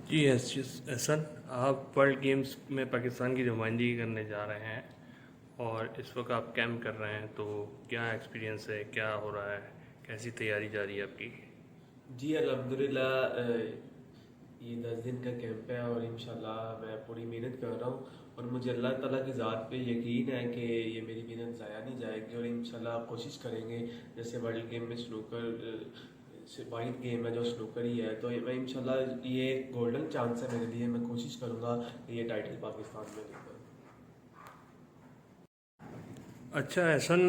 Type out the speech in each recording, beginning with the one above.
जी एहसन, आप world games में पाकिस्तान की नुमाइंदगी करने जा रहे हैं और इस वक्त आप कैंप कर रहे हैं, तो क्या एक्सपीरियंस है, क्या हो रहा है, कैसी तैयारी जा रही है आपकी? जी अल्हम्दुलिल्लाह, ये 10 दिन का कैंप है और इंशाल्लाह मैं पूरी मेहनत कर रहा हूँ और मुझे अल्लाह ताला की ज़ात पे यकीन है कि ये मेरी मेहनत ज़ाया नहीं जाएगी और इंशाल्लाह कोशिश करेंगे। जैसे वर्ल्ड गेम में स्नूकर वाहिद गेम है जो स्नूकर ही है, तो मैं इंशाल्लाह ये गोल्डन चांस है मेरे लिए। मैं कोशिश करूँगा कि ये टाइटल पाकिस्तान में लेकर। अच्छा एहसन,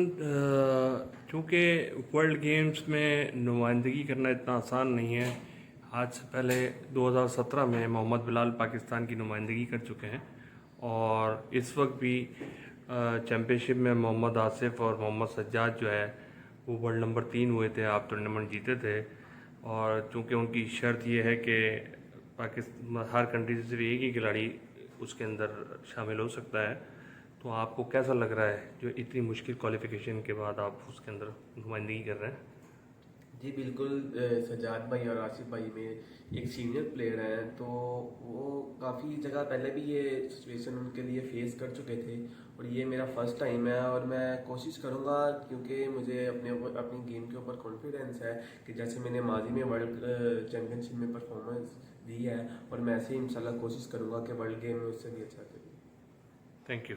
चूँकि वर्ल्ड गेम्स में नुमाइंदगी करना इतना आसान नहीं है। आज से पहले 2017 में मोहम्मद बिलाल पाकिस्तान की नुमाइंदगी कर चुके हैं और इस वक्त भी चैम्पियनशिप में मोहम्मद आसिफ और मोहम्मद सज्जाद जो है वो वर्ल्ड नंबर 3 हुए थे, आप टूर्नामेंट जीते थे। और चूँकि उनकी शर्त ये है कि पाकिस्तान हर कंट्री से सिर्फ एक ही खिलाड़ी उसके अंदर शामिल हो सकता है, तो आपको कैसा लग रहा है जो इतनी मुश्किल क्वालिफिकेशन के बाद आप उसके अंदर नुमाइंदगी कर रहे हैं? जी बिल्कुल। सज्जाद भाई और आसिफ भाई में एक सीनियर प्लेयर हैं, तो वो काफ़ी जगह पहले भी ये सिचुएशन उनके लिए फेस कर चुके थे और ये मेरा फर्स्ट टाइम है और मैं कोशिश करूँगा, क्योंकि मुझे अपनी गेम के ऊपर कॉन्फिडेंस है कि जैसे मैंने माजी में वर्ल्ड चैम्पियनशिप में परफॉर्मेंस दी है और मैं ऐसे ही इंशाल्लाह कोशिश करूँगा कि वर्ल्ड गेम में उससे भी अच्छा करूँ। Thank you.